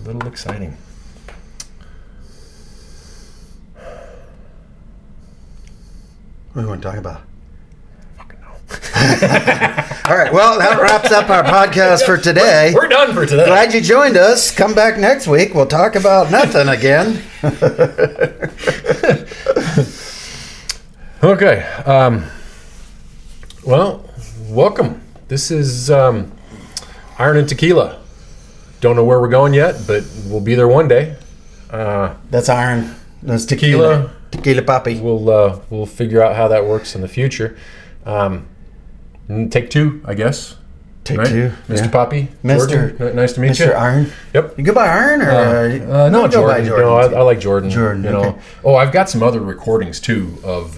little exciting. What do you want to talk about? Fucking no. All right, well, that wraps up our podcast for today. We're done for today. Glad you joined us. Come back next week. We'll talk about nothing again. Okay. Well, welcome. This is Iron and Tequila. Don't know where we're going yet, but we'll be there one day. That's Iron. That's Tequila. Tequila Papi. We'll figure out how that works in the future. Take two, I guess. Take right? two. Mr. Yeah. Papi. Mr. Jordan, nice to meet you. Mr. Iron. Yep. You go by Iron or no, Jordan. No, I like Jordan. Jordan. You know. Okay. Oh, I've got some other recordings too of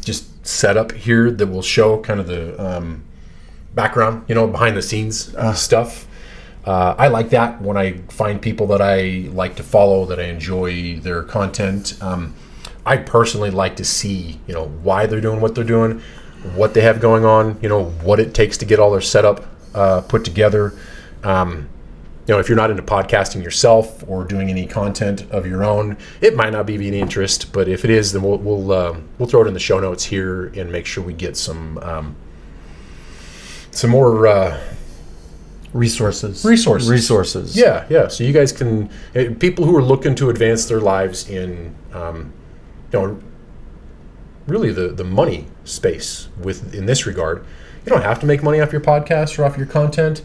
just setup here that will show kind of the background, behind the scenes stuff. I like that when I find people that I like to follow, that I enjoy their content. I personally like to see, why they're doing what they're doing, what they have going on, what it takes to get all their setup put together. If you're not into podcasting yourself or doing any content of your own, it might not be of any interest. But if it is, then we'll throw it in the show notes here and make sure we get some more resources. Yeah. So you guys can, people who are looking to advance their lives in, really the money space in this regard. You don't have to make money off your podcast or off your content,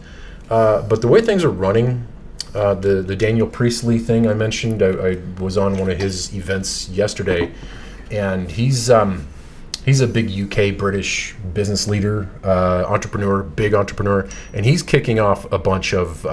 but the way things are running, the Daniel Priestley thing I mentioned, I was on one of his events yesterday, and he's a big UK British business leader, big entrepreneur, and he's kicking off a bunch of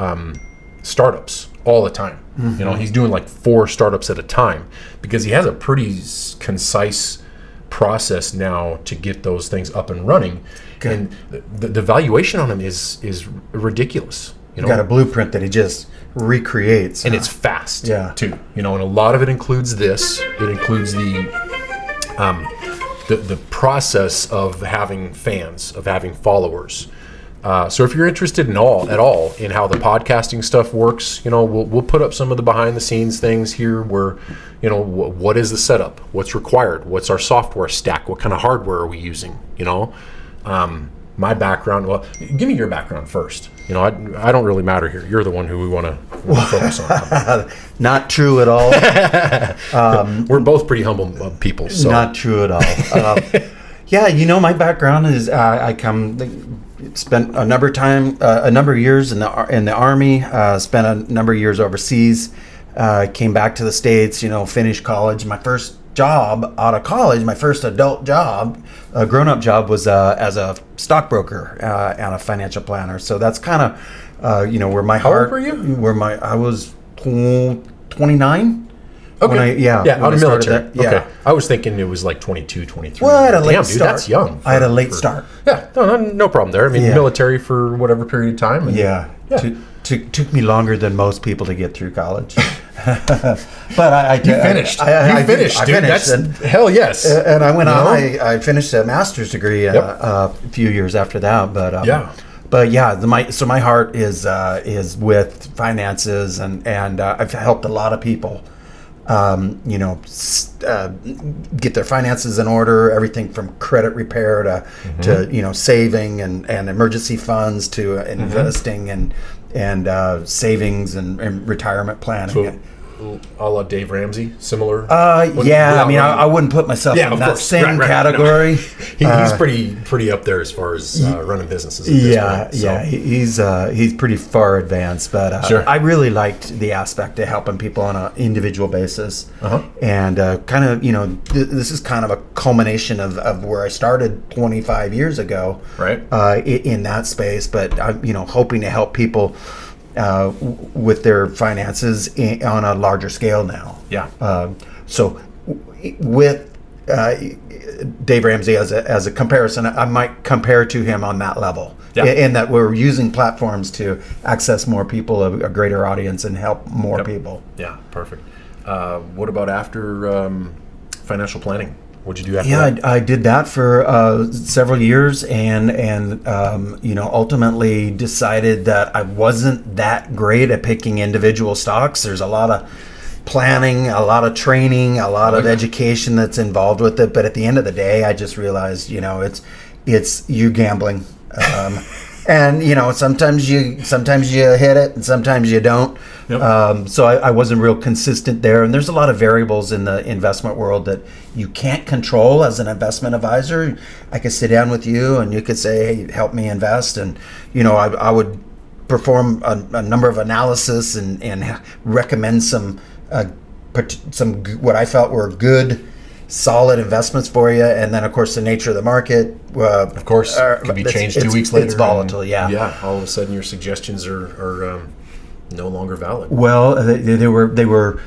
startups all the time. Mm-hmm. He's doing like 4 startups at a time because he has a pretty concise process now to get those things up and running. Okay. And the valuation on them is ridiculous. He's got a blueprint that he just recreates. And it's fast too. And a lot of it includes this. It includes the process of having fans, of having followers. So if you're interested at all in how the podcasting stuff works, we'll put up some of the behind the scenes things here where, what is the setup? What's required? What's our software stack? What kind of hardware are we using? My background, well, give me your background first. I don't really matter here. You're the one who we want to focus on. Not true at all. We're both pretty humble people. So. Not true at all. My background is spent a number of years in the Army, spent a number of years overseas, came back to the States, finished college. My first job out of college, my first adult job, a grown-up job, was as a stockbroker and a financial planner. So that's kind of, where my heart... How old were you? I was 29. Okay. Out of military. Okay. I was thinking it was like 22, 23. Well, I had a late start. That's young. I had a late start. Yeah, no problem there. I mean, military for whatever period of time. Took me longer than most people to get through college. But you finished. I finished, dude. That's hell yes. And I went on. I finished a master's degree a few years after that. But my heart is with finances, and I've helped a lot of people. Get their finances in order, everything from credit repair to saving and emergency funds to investing and savings and retirement planning. So, a la Dave Ramsey, similar? I wouldn't put myself in that same category. No. He's pretty up there as far as running businesses. At this point, so. He's pretty far advanced, but sure. I really liked the aspect of helping people on an individual basis, and this is kind of a culmination of where I started 25 years ago, right? In that space, but I'm hoping to help people with their finances on a larger scale now. Yeah. So with Dave Ramsey as a comparison, I might compare to him on that level. Yeah. In that we're using platforms to access more people, a greater audience, and help more people. Yeah, perfect. What about after financial planning? What'd you do after Yeah, that? I did that for several years, and ultimately decided that I wasn't that great at picking individual stocks. There's a lot of planning, a lot of training, a lot of education that's involved with it. But at the end of the day, I just realized, it's you gambling, and sometimes you hit it and sometimes you don't. Yep. So I wasn't real consistent there, and there's a lot of variables in the investment world that you can't control as an investment advisor. I could sit down with you and you could say, hey, help me invest, and I would perform a number of analysis and recommend some what I felt were good, solid investments for you. And then, of course, the nature of the market, Of course, can be changed 2 weeks later. It's volatile, and, yeah. All of a sudden, your suggestions are no longer valid. Well, they were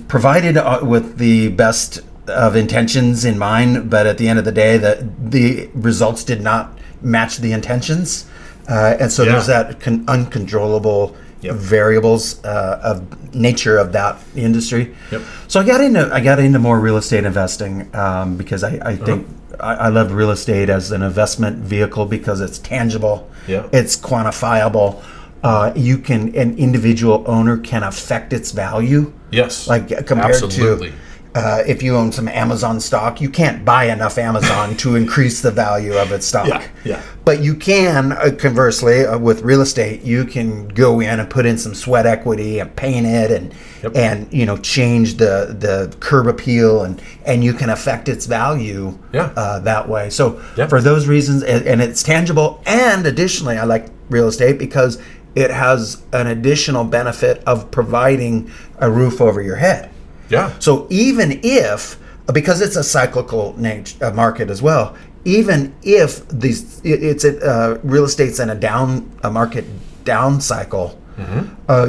provided with the best of intentions in mind, but at the end of the day, the results did not match the intentions, and so there's that uncontrollable variables of nature of that industry. Yep. So I got into more real estate investing because I think I love real estate as an investment vehicle because it's tangible, it's quantifiable. An individual owner can affect its value. Yes, like compared absolutely. to if you own some Amazon stock, you can't buy enough Amazon to increase the value of its stock. Yeah. But you can, conversely, with real estate, you can go in and put in some sweat equity and paint it and change the curb appeal and you can affect its value that way. So for those reasons, and it's tangible, and additionally, I like real estate because it has an additional benefit of providing a roof over your head. Yeah. So even if, because it's a cyclical market as well, even if real estate's in a market down cycle,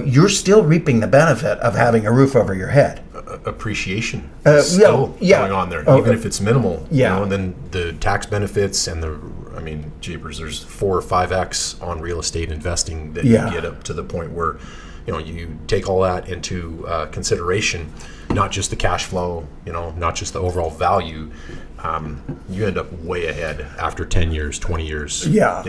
you're still reaping the benefit of having a roof over your head. Appreciation is still going on there, even if it's minimal. Yeah. And then the tax benefits and jeepers, there's 4 or 5x on real estate investing that you get up to the point where, you take all that into consideration, not just the cash flow, not just the overall value. You end up way ahead after 10 years, 20 years. Yeah.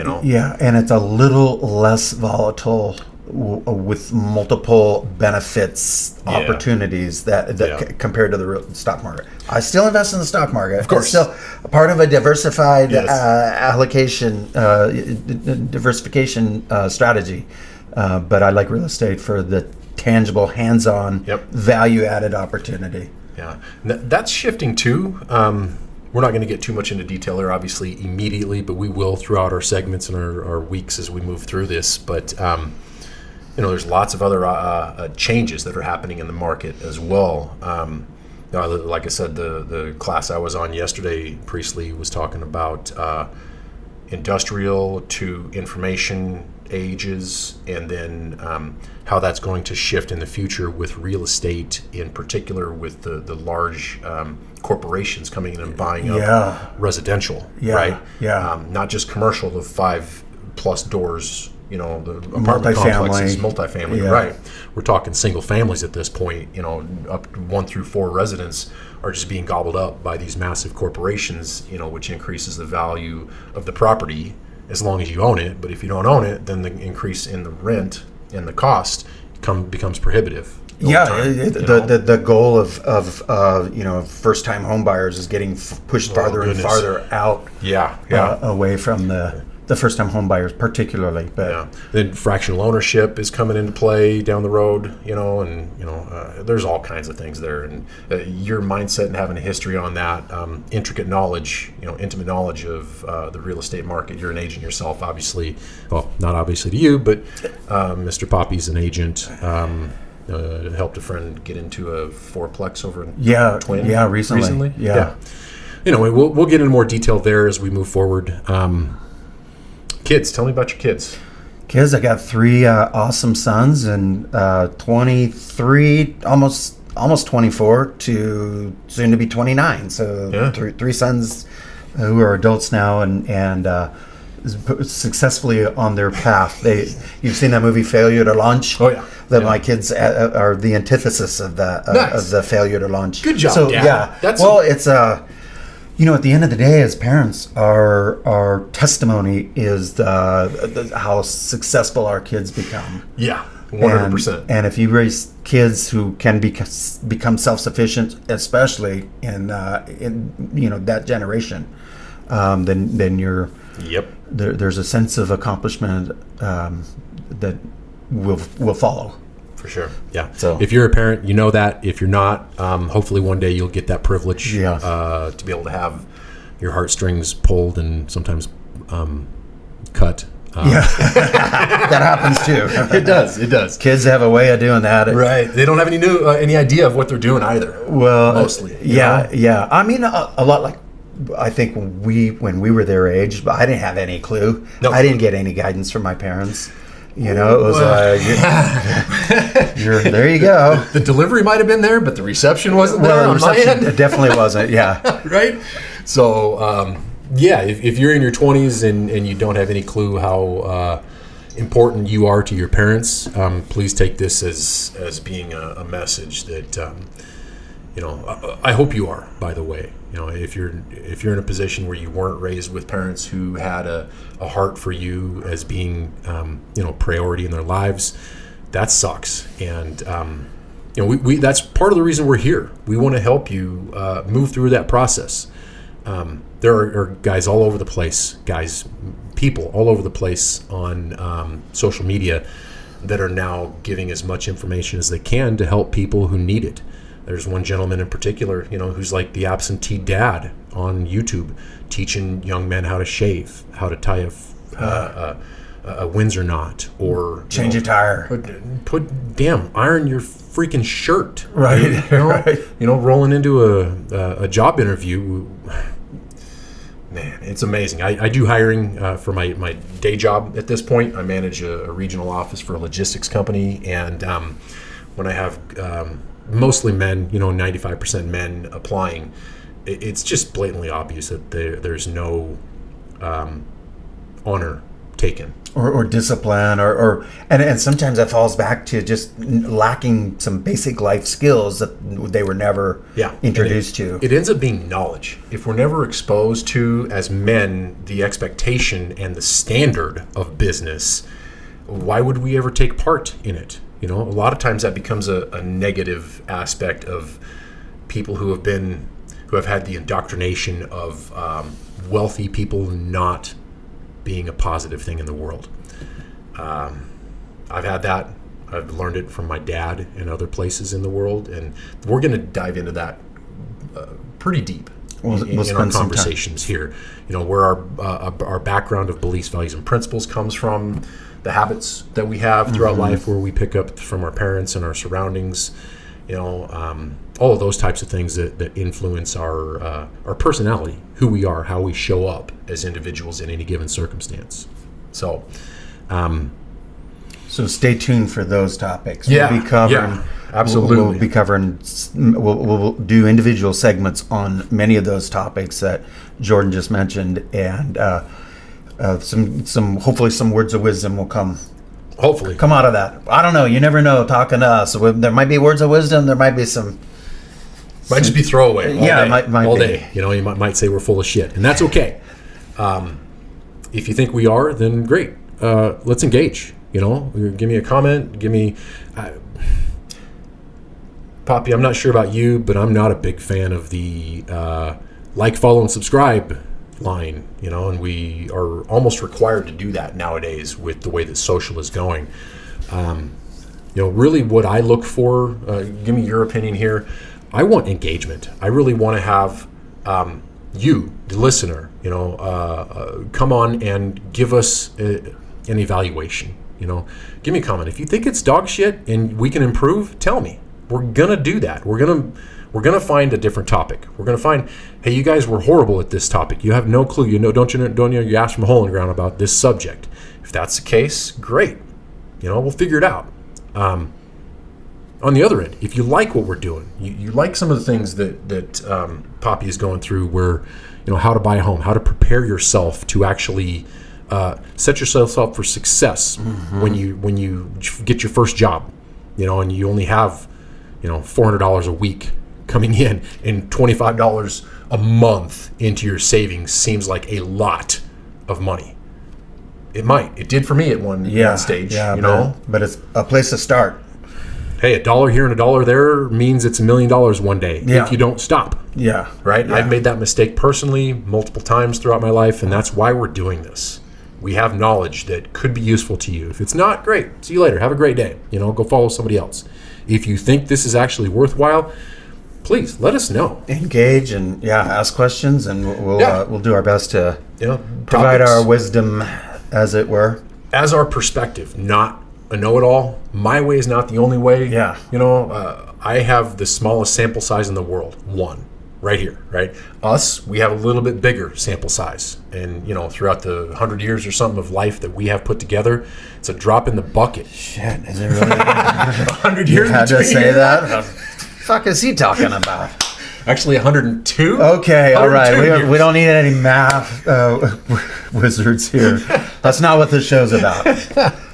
And it's a little less volatile with multiple benefits, opportunities that compared to the real stock market. I still invest in the stock market. Of course. It's still part of a diversified allocation, diversification strategy. But I like real estate for the tangible, hands-on, value-added opportunity. Yeah, that's shifting too. We're not going to get too much into detail there, obviously, immediately, but we will throughout our segments and our weeks as we move through this. But there's lots of other changes that are happening in the market as well. Like I said, the class I was on yesterday, Priestley was talking about industrial to information ages, and then how that's going to shift in the future with real estate, in particular with the large corporations coming in and buying up residential, right? Yeah. Not just commercial, the 5+ doors, the apartment complexes, multifamily, right? We're talking single families at this point, up 1 through 4 residents are just being gobbled up by these massive corporations, which increases the value of the property as long as you own it. But if you don't own it, then the increase in the rent and the cost becomes prohibitive. The goal of first-time home buyers is getting pushed farther and farther out. Away from the first-time home buyers, particularly. But then fractional ownership is coming into play down the road. There's all kinds of things there, and your mindset and having a history on that, intricate knowledge, intimate knowledge of the real estate market. You're an agent yourself, obviously. Well, not obviously to you, but Mr. Papi's an agent. Helped a friend get into a 4-plex over in Twin. Recently. Anyway, we'll get into more detail there as we move forward. Kids, tell me about your kids. Kids, I got 3 awesome sons, and 23, almost 24 to soon to be 29. So 3 sons who are adults now and successfully on their path. You've seen that movie Failure to Launch? Oh yeah. My kids are the antithesis of the failure to launch. Good job, so, Dad. At the end of the day, as parents, our testimony is how successful our kids become. Yeah, 100%. And if you raise kids who can become self-sufficient, especially in that generation, then you're there's a sense of accomplishment that will follow. For sure. Yeah. So if you're a parent, you know that. If you're not, hopefully one day you'll get that privilege Yeah. to be able to have your heartstrings pulled and sometimes cut. Yeah, that happens too. It does. Kids have a way of doing that. Right. They don't have any idea of what they're doing either. Well, mostly. Yeah. I mean, a lot like, I think when we were their age, but I didn't have any clue. No. I didn't get any guidance from my parents. It was there you go. The delivery might have been there, but the reception wasn't there on my end. It definitely wasn't. Yeah. Right. So, if you're in your 20s and you don't have any clue how important you are to your parents, please take this as being a message that I hope you are. By the way, if you're in a position where you weren't raised with parents who had a heart for you as being priority in their lives, that sucks. And we that's part of the reason we're here. We want to help you move through that process. There are guys all over the place, people all over the place on social media that are now giving as much information as they can to help people who need it. There's one gentleman in particular, who's like the absentee dad on YouTube, teaching young men how to shave, how to tie a Windsor knot, or change a tire, iron your freaking shirt, right? Right. Rolling into a job interview. Man, it's amazing. I do hiring for my day job at this point. I manage a regional office for a logistics company, and when I have mostly men, 95% men applying, it's just blatantly obvious that there's no honor taken. Or discipline, and sometimes that falls back to just lacking some basic life skills that they were never introduced to. It ends up being knowledge. If we're never exposed to, as men, the expectation and the standard of business, why would we ever take part in it? A lot of times that becomes a negative aspect of people who have had the indoctrination of wealthy people not being a positive thing in the world. I've had that. I've learned it from my dad and other places in the world, and we're going to dive into that pretty deep in our conversations here. Where our background of beliefs, values, and principles comes from, the habits that we have throughout life, where we pick up from our parents and our surroundings, all of those types of things that influence our personality, who we are, how we show up as individuals in any given circumstance. So stay tuned for those topics. Yeah, we'll be covering, absolutely. We'll be covering. We'll do individual segments on many of those topics that Jordan just mentioned, and some hopefully some words of wisdom will come out of that. I don't know. You never know. Talking to us, there might be words of wisdom. There might be some. Might just be throwaway. All day. You might say we're full of shit, and that's okay. If you think we are, then great. Let's engage. Give me a comment. Give me, Papi. I'm not sure about you, but I'm not a big fan of the like, follow, and subscribe line. And we are almost required to do that nowadays with the way that social is going. Really, what I look for. Give me your opinion here. I want engagement. I really want to have you, the listener, come on and give us an evaluation. Give me a comment. If you think it's dog shit and we can improve, tell me. We're gonna do that. We're gonna find a different topic. We're gonna find, hey, you guys were horrible at this topic. You have no clue. Don't you ask from a hole in the ground about this subject. If that's the case, great. We'll figure it out. On the other end, if you like what we're doing, you like some of the things that Papi is going through, where how to buy a home, how to prepare yourself to actually set yourself up for success when you get your first job, and you only have $400 a week coming in and $25 a month into your savings seems like a lot of money. It might. It did for me at one stage. Yeah, you know, but it's a place to start. Hey, $1 here and $1 there means it's $1 million one day if you don't stop. Yeah. Right? Yeah. I've made that mistake personally multiple times throughout my life, and that's why we're doing this. We have knowledge that could be useful to you. If it's not, great. See you later. Have a great day. Go follow somebody else. If you think this is actually worthwhile, please let us know. Engage and ask questions, and we'll do our best to provide our wisdom, as it were, as our perspective, not a know-it-all. My way is not the only way. Yeah. I have the smallest sample size in the world. One. Right here, right? Us, we have a little bit bigger sample size. And, throughout the 100 years or something of life that we have put together, it's a drop in the bucket. Shit, is it really 100 years? You had to say that? What the fuck is he talking about? Actually, 102. Okay, all right. We don't need any math wizards here. That's not what this show's about.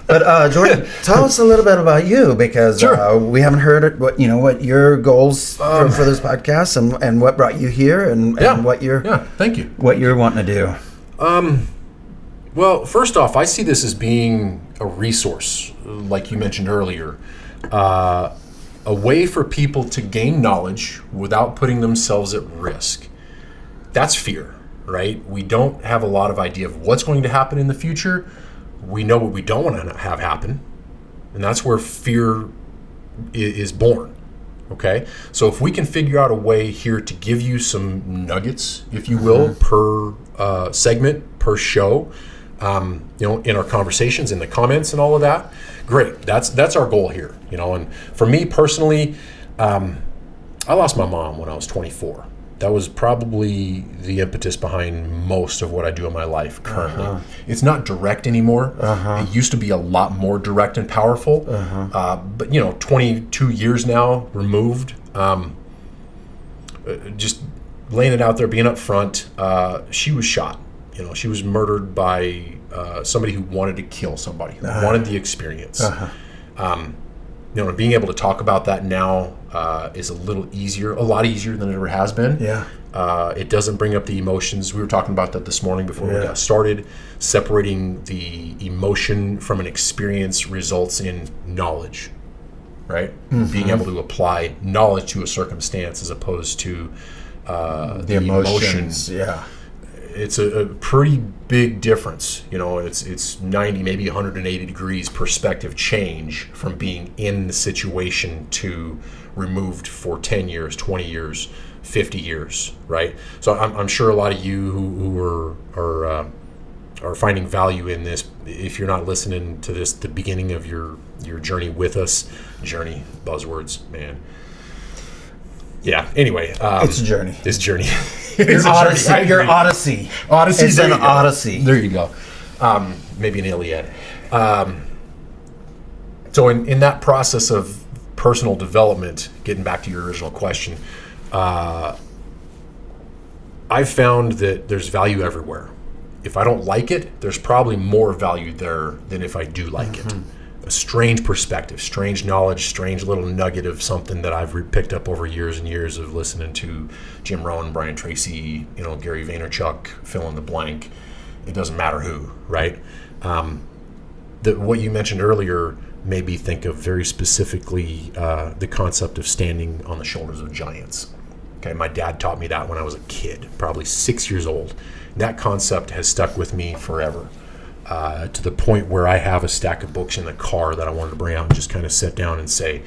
But Jordan, tell us a little bit about you, because we haven't heard what your goals for this podcast and what brought you here and what you're thank you. What you're wanting to do. Well, first off, I see this as being a resource, like you mentioned earlier, a way for people to gain knowledge without putting themselves at risk. That's fear, right? We don't have a lot of idea of what's going to happen in the future. We know what we don't want to have happen, and that's where fear is born, okay? So if we can figure out a way here to give you some nuggets, if you will, per segment, per show, in our conversations, in the comments and all of that, great. That's our goal here, and for me personally, I lost my mom when I was 24. That was probably the impetus behind most of what I do in my life currently. It's not direct anymore. It used to be a lot more direct and powerful. But 22 years now removed, just laying it out there, being up front, she was shot. She was murdered by somebody who wanted to kill somebody, who wanted the experience. Being able to talk about that now is a lot easier than it ever has been. Yeah. It doesn't bring up the emotions. We were talking about that this morning before we got started. Separating the emotion from an experience results in knowledge, right? Being able to apply knowledge to a circumstance as opposed to the emotions. emotion. Yeah. It's a pretty big difference. It's 90, maybe 180 degrees perspective change from being in the situation to removed for 10 years, 20 years, 50 years, right? So I'm sure a lot of you who are finding value in this, if you're not listening to this, the beginning of your journey with us, journey, buzzwords, man. Yeah. Anyway, it's a journey. It's journey. Your Odyssey. Odyssey. It's an Odyssey. There you go. Maybe an Iliad. So in that process of personal development, getting back to your original question, I've found that there's value everywhere. If I don't like it, there's probably more value there than if I do like it. A strange perspective, strange knowledge, strange little nugget of something that I've picked up over years and years of listening to Jim Rohn, Brian Tracy, Gary Vaynerchuk, fill in the blank. It doesn't matter who, right? What you mentioned earlier made me think of very specifically the concept of standing on the shoulders of giants. Okay, my dad taught me that when I was a kid, probably 6 years old. That concept has stuck with me forever. To the point where I have a stack of books in the car that I wanted to bring out and just kind of sit down and say,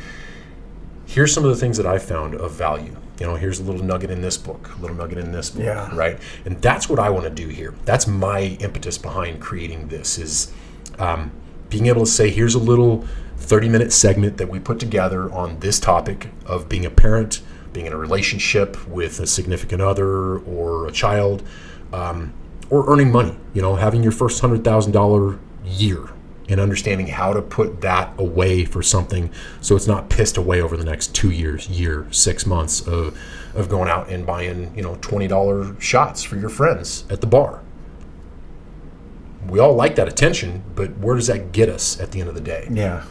here's some of the things that I found of value. Here's a little nugget in this book, a little nugget in this book, right? And that's what I want to do here. That's my impetus behind creating this is being able to say, here's a little 30-minute segment that we put together on this topic of being a parent, being in a relationship with a significant other or a child, or earning money, having your first $100,000 year and understanding how to put that away for something so it's not pissed away over the next 2 years, 6 months of going out and buying, $20 shots for your friends at the bar. We all like that attention, but where does that get us at the end of the day? Yeah.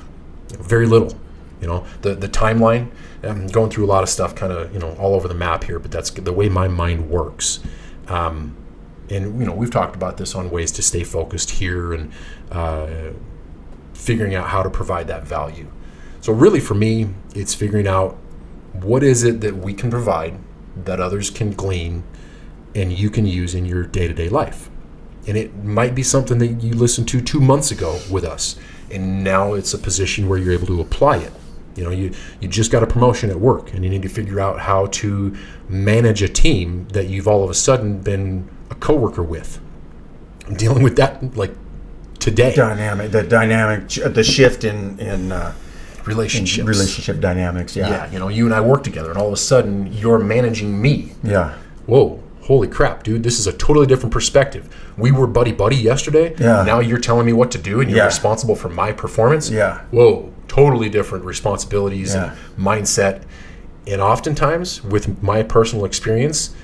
Very little. The timeline. I'm going through a lot of stuff kind of, all over the map here, but that's the way my mind works. And we've talked about this on ways to stay focused here and figuring out how to provide that value. So really for me, it's figuring out what is it that we can provide that others can glean and you can use in your day-to-day life. And it might be something that you listened to 2 months ago with us, and now it's a position where you're able to apply it. You just got a promotion at work, and you need to figure out how to manage a team that you've all of a sudden been a coworker with. I'm dealing with that like today. The shift in relationships. Relationship dynamics, Yeah, you and I work together, and all of a sudden you're managing me. Yeah. Whoa, holy crap, dude, this is a totally different perspective. We were buddy-buddy yesterday. Yeah. Now you're telling me what to do, and you're responsible for my performance. Yeah. Whoa, totally different responsibilities and mindset. And oftentimes, with my personal experience,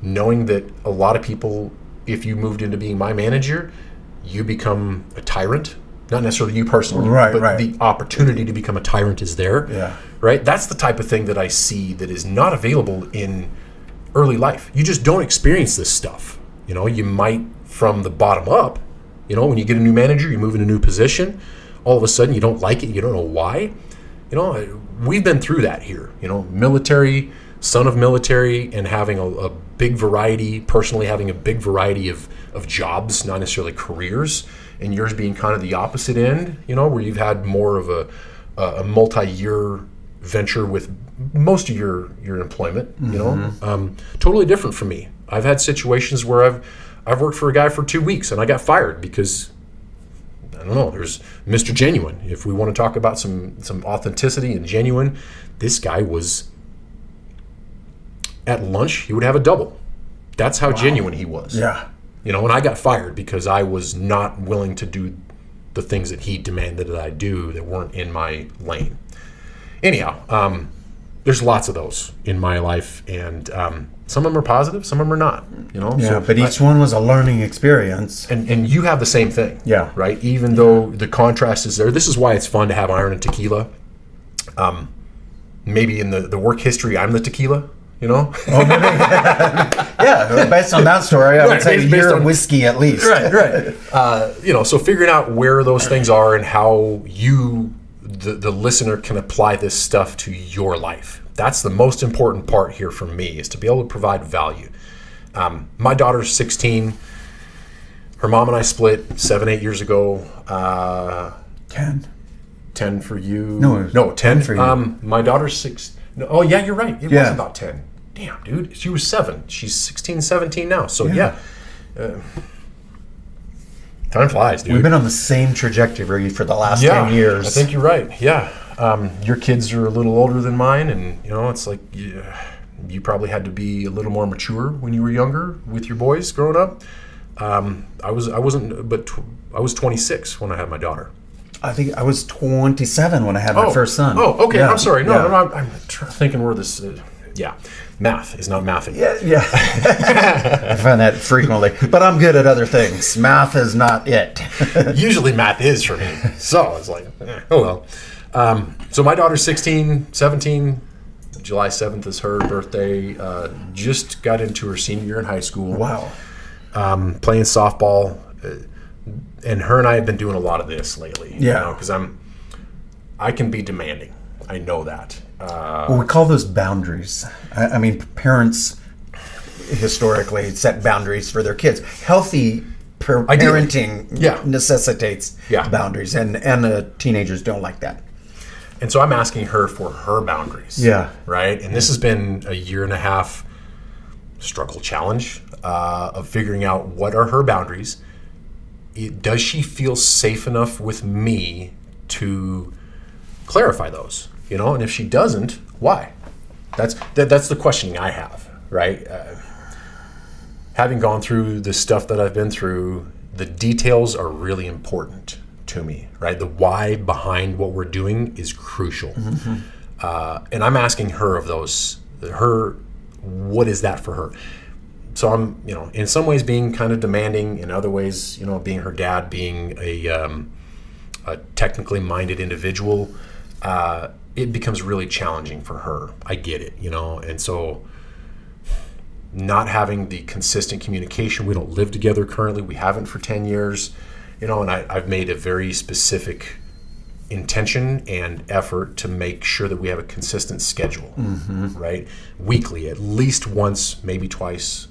knowing that a lot of people, if you moved into being my manager, you become a tyrant. Not necessarily you personally, but the opportunity to become a tyrant is there. Yeah. Right? That's the type of thing that I see that is not available in early life. You just don't experience this stuff. You might from the bottom up, when you get a new manager, you move in a new position, all of a sudden you don't like it, you don't know why. We've been through that here. Military, son of military, and having a big variety, personally having a big variety of jobs, not necessarily careers, and yours being kind of the opposite end, where you've had more of a multi-year venture with most of your employment, totally different from me. I've had situations where I've worked for a guy for 2 weeks and I got fired because, I don't know, there's Mr. Genuine. If we want to talk about some authenticity and genuine, this guy was, at lunch, he would have a double. That's how genuine he was. Yeah. And I got fired because I was not willing to do the things that he demanded that I do that weren't in my lane. Anyhow, there's lots of those in my life, and some of them are positive, some of them are not. But each one was a learning experience. And you have the same thing. Yeah. Right? Even though the contrast is there. This is why it's fun to have Iron and Tequila. Maybe in the work history, I'm the tequila. Yeah, based on that story, I would say you're whiskey at least. Right. So figuring out where those things are and how you, the listener, can apply this stuff to your life. That's the most important part here for me, is to be able to provide value. My daughter's 16. Her mom and I split 7-8 years ago. 10 for you. No, 10 for you. My daughter's 6. No, oh, yeah, you're right. It was about 10. Damn, dude. She was 7. She's 16, 17 now. So, time flies, dude. We've been on the same trajectory for the last 10 years. I think you're right. Yeah. Your kids are a little older than mine, and, it's like you probably had to be a little more mature when you were younger with your boys growing up. I was 26 when I had my daughter. I think I was 27 when I had my first son. Oh, okay. Yeah. I'm sorry. No, I'm thinking where this. Math is not mathing. Yeah. I find that frequently, but I'm good at other things. Math is not it. Usually, math is for me. So it's like, oh well. So my daughter's 16, 17. July 7th is her birthday. Just got into her senior year in high school. Wow. Playing softball. And her and I have been doing a lot of this lately. Yeah. Because I can be demanding. I know that. Well, we call those boundaries. I mean, parents historically set boundaries for their kids. Healthy parenting necessitates boundaries, and teenagers don't like that. And so I'm asking her for her boundaries. Yeah. Right? And this has been a 1.5 year struggle challenge of figuring out what are her boundaries. Does she feel safe enough with me to clarify those? And if she doesn't, why? That's the questioning I have, right? Having gone through the stuff that I've been through, the details are really important to me, right? The why behind what we're doing is crucial. Mm-hmm. And I'm asking her of those, what is that for her? So I'm, in some ways being kind of demanding, in other ways, being her dad, being a technically minded individual. it becomes really challenging for her. I get it, and so not having the consistent communication. We don't live together currently. We haven't for 10 years, and I've made a very specific intention and effort to make sure that we have a consistent schedule, right? Weekly, at least once, maybe twice,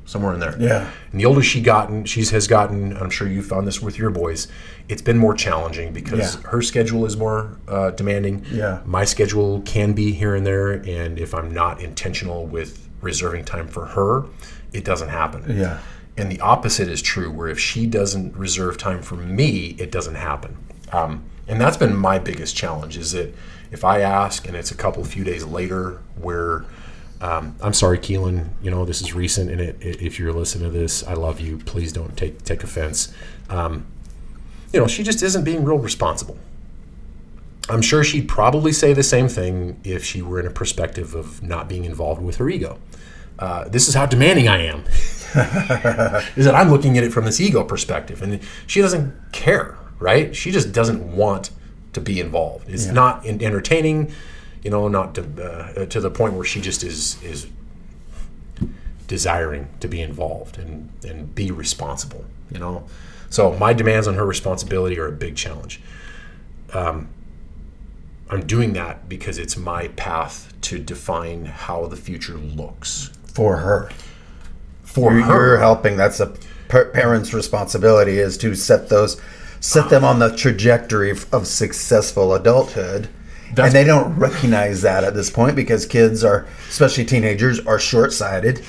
somewhere in there. Yeah. And the older has gotten, I'm sure you found this with your boys, it's been more challenging because her schedule is more demanding. Yeah. My schedule can be here and there, and if I'm not intentional with reserving time for her, it doesn't happen. Yeah. And the opposite is true, where if she doesn't reserve time for me, it doesn't happen. And that's been my biggest challenge, is that if I ask and it's a few days later where, I'm sorry, Keelan, this is recent, and if you're listening to this, I love you. Please don't take offense. She just isn't being real responsible. I'm sure she'd probably say the same thing if she were in a perspective of not being involved with her ego. This is how demanding I am. Is that I'm looking at it from this ego perspective, and she doesn't care, right? She just doesn't want to be involved. It's not entertaining, not to the point where she just is desiring to be involved and be responsible, So my demands on her responsibility are a big challenge. I'm doing that because it's my path to define how the future looks. For her. For her. You're helping. That's a parent's responsibility, is to set them on the trajectory of successful adulthood. And they don't recognize that at this point because kids especially teenagers, are short-sighted.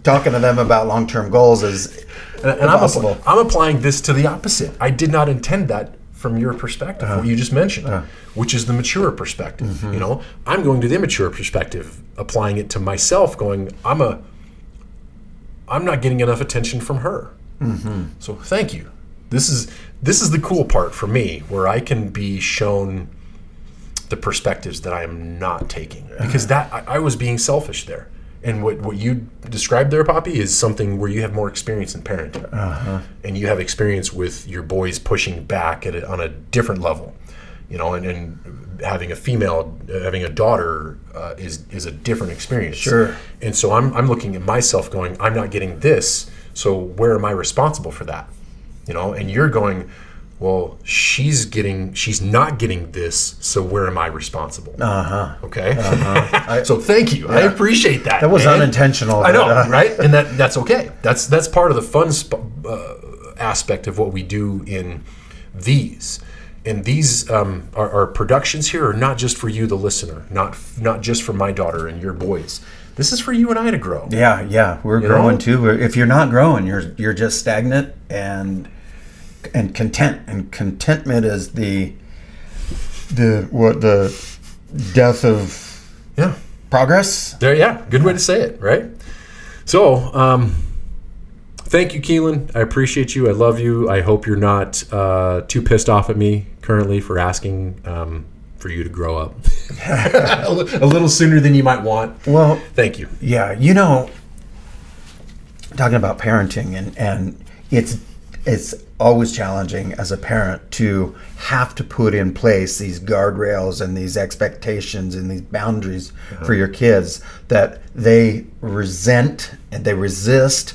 Talking to them about long-term goals is impossible. I'm applying this to the opposite. I did not intend that from your perspective, what you just mentioned, which is the mature perspective. I'm going to the immature perspective, applying it to myself, going, I'm not getting enough attention from her. So thank you. This is the cool part for me, where I can be shown the perspectives that I am not taking, because that I was being selfish there. And what you described there, Papi, is something where you have more experience in parenting, and you have experience with your boys pushing back on a different level, and having having a daughter is a different experience. Sure. And so I'm looking at myself, going, I'm not getting this, so where am I responsible for that? And you're going, well, she's not getting this, so where am I responsible? Okay. So thank you. I appreciate that. That was unintentional. I know, right? And that's okay. That's part of the fun aspect of what we do in these. And these our productions here are not just for you, the listener, not just for my daughter and your boys. This is for you and I to grow. Yeah. We're growing too. If you're not growing, you're just stagnant and content. And contentment is the death of progress. Good way to say it, right? So, thank you, Keelan. I appreciate you. I love you. I hope you're not too pissed off at me currently for asking for you to grow up a little sooner than you might want. Well, thank you. Yeah, talking about parenting, and it's always challenging as a parent to have to put in place these guardrails and these expectations and these boundaries for your kids that they resent and they resist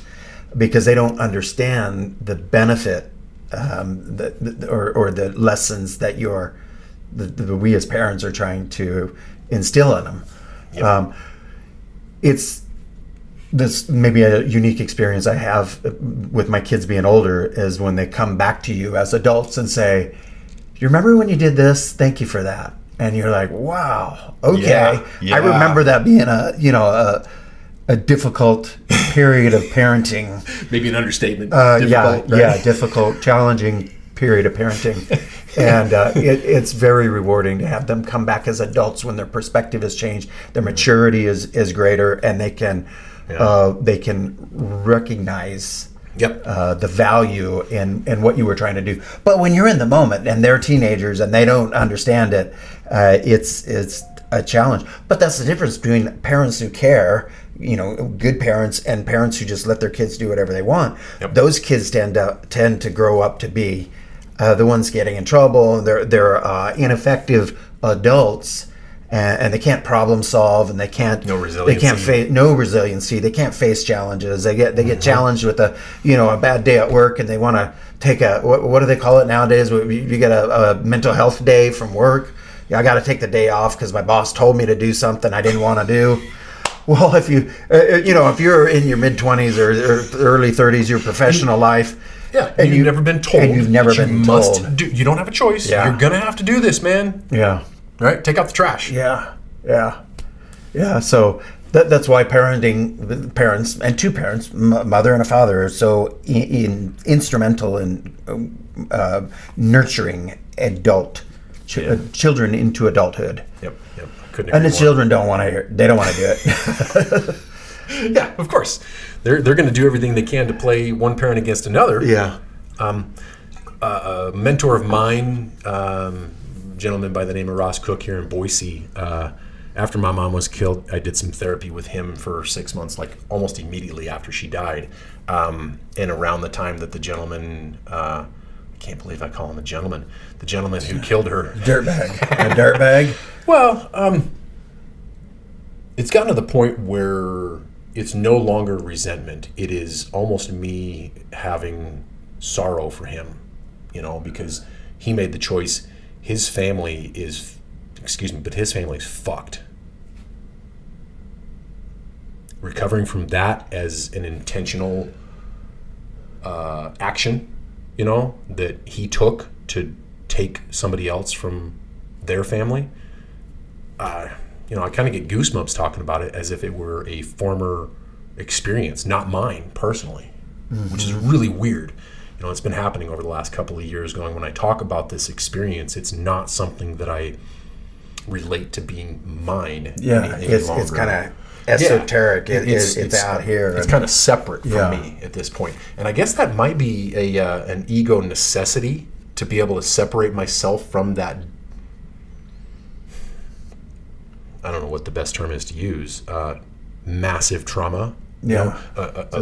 because they don't understand the benefit or the lessons that we as parents are trying to instill in them. Yep. It's this maybe a unique experience I have with my kids being older is when they come back to you as adults and say, "Do you remember when you did this? Thank you for that." And you're like, "Wow, okay." Yeah. I remember that being a difficult period of parenting. Maybe an understatement. Difficult, challenging period of parenting. And it's very rewarding to have them come back as adults when their perspective has changed, their maturity is greater, and they can recognize the value in what you were trying to do. But when you're in the moment and they're teenagers and they don't understand it, it's a challenge. But that's the difference between parents who care, good parents, and parents who just let their kids do whatever they want. Yep. Those kids tend to grow up to be the ones getting in trouble. They're ineffective adults, and they can't problem solve, and they can't face no resiliency. They can't face challenges. They get challenged with a bad day at work, and they want to take what do they call it nowadays? You get a mental health day from work. I got to take the day off because my boss told me to do something I didn't want to do. Well, if if you're in your mid-20s or early 30s, your professional life. Yeah, and you've never been told. And you've never been told. You don't have a choice. Yeah. You're going to have to do this, man. Yeah. Right? Take out the trash. Yeah. So that's why parents, and two parents, mother and a father, are so instrumental in nurturing children into adulthood. Yep. And the children don't want to hear. They don't want to do it. Yeah, of course. They're going to do everything they can to play one parent against another. Yeah. A mentor of mine, gentleman by the name of Ross Cook here in Boise. After my mom was killed, I did some therapy with him for 6 months, like almost immediately after she died. And around the time that the gentleman, I can't believe I call him a gentleman, the gentleman who killed her. Dirtbag. A dirtbag? Well, it's gotten to the point where it's no longer resentment. It is almost me having sorrow for him, because he made the choice. His family is fucked. Recovering from that as an intentional action, that he took to take somebody else from their family. I kind of get goosebumps talking about it as if it were a former experience, not mine personally, which is really weird. It's been happening over the last couple of years going, when I talk about this experience, it's not something that I relate to being mine. Yeah, it's kind of esoteric. Yeah, it's out here. It's kind of separate from me at this point. And I guess that might be an ego necessity to be able to separate myself from that. I don't know what the best term is to use. Massive trauma. Yeah.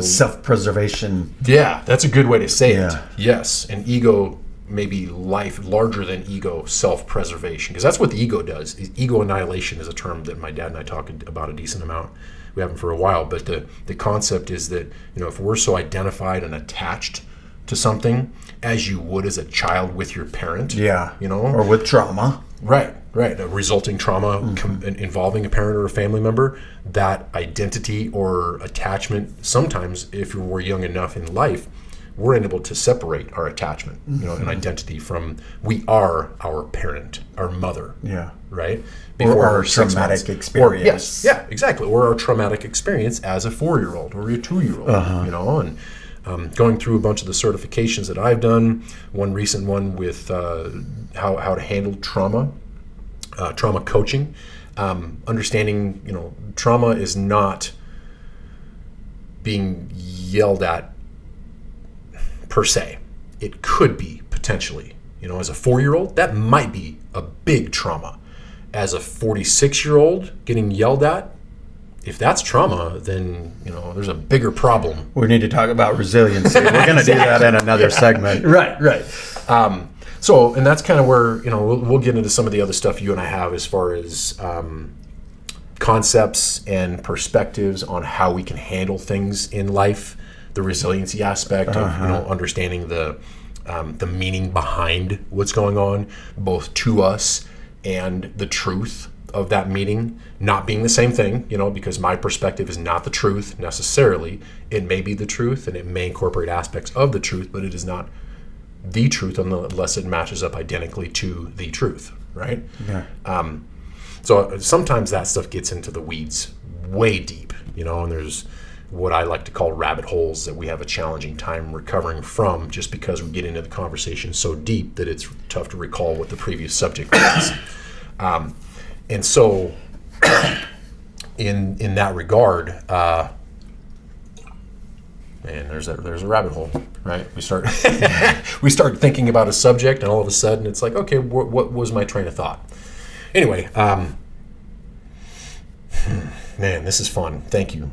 Self-preservation. Yeah, that's a good way to say it. Yes, an ego, maybe life larger than ego, self-preservation, because that's what the ego does. Ego annihilation is a term that my dad and I talk about a decent amount. We haven't for a while, but the concept is that if we're so identified and attached to something as you would as a child with your parent, or with trauma. Right. A resulting trauma involving a parent or a family member, that identity or attachment, sometimes if we're young enough in life, we're unable to separate our attachment, and identity from, we are our parent, our mother. Yeah. Right? Before our traumatic experience. Exactly. Or our traumatic experience as a 4-year-old or a 2-year-old, and going through a bunch of the certifications that I've done, one recent one with how to handle trauma coaching, understanding, trauma is not being yelled at per se. It could be potentially, as a 4-year-old, that might be a big trauma. As a 46-year-old getting yelled at, if that's trauma, then, there's a bigger problem. We need to talk about resiliency. We're going to do that in another segment. Right. So, and that's kind of where, we'll get into some of the other stuff you and I have as far as concepts and perspectives on how we can handle things in life, the resiliency aspect of, understanding the meaning behind what's going on, both to us and the truth of that meaning not being the same thing, because my perspective is not the truth necessarily. It may be the truth and it may incorporate aspects of the truth, but it is not the truth unless it matches up identically to the truth, right? Yeah. So sometimes that stuff gets into the weeds way deep, and there's what I like to call rabbit holes that we have a challenging time recovering from, just because we get into the conversation so deep that it's tough to recall what the previous subject was. And so in that regard, and there's a rabbit hole, right? We start thinking about a subject, and all of a sudden it's like, okay, what was my train of thought? Anyway, man, this is fun. Thank you.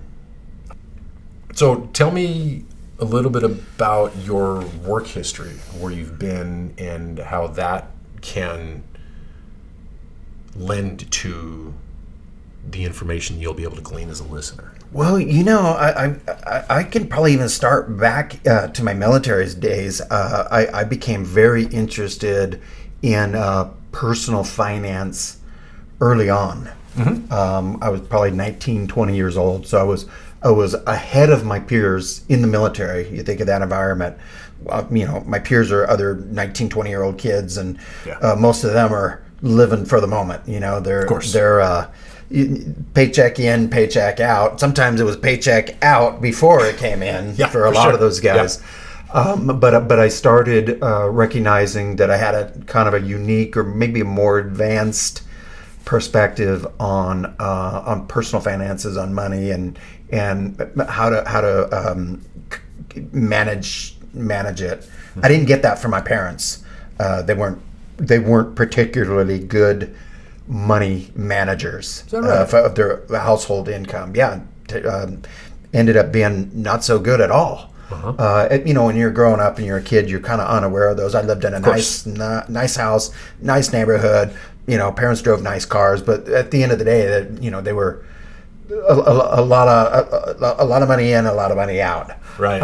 So tell me a little bit about your work history, where you've been, and how that can lend to the information you'll be able to glean as a listener? Well, I can probably even start back to my military days. I became very interested in personal finance early on. I was probably 19, 20 years old, so I was ahead of my peers in the military. You think of that environment. My peers are other 19, 20-year-old kids, and most of them are living for the moment. They're paycheck in, paycheck out. Sometimes it was paycheck out before it came in for a lot of those guys. But I started recognizing that I had a kind of a unique or maybe a more advanced perspective on personal finances, on money, and how to manage it. I didn't get that from my parents. They weren't particularly good money managers of their household income. Ended up being not so good at all. When you're growing up and you're a kid, you're kind of unaware of those. I lived in a nice house, nice neighborhood. Parents drove nice cars, but at the end of the day, they were a lot of money in, a lot of money out. Right.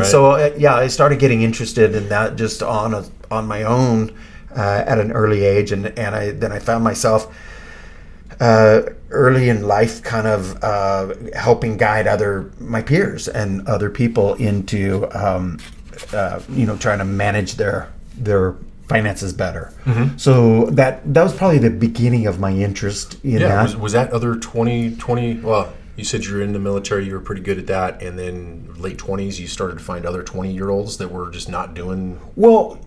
So I started getting interested in that just on my own at an early age, and I found myself early in life kind of helping guide my peers and other people into trying to manage their finances better. So that was probably the beginning of my interest in that. Was that other 20? Well, you said you were in the military, you were pretty good at that, and then late 20s you started to find other 20-year-olds that were just not doing well.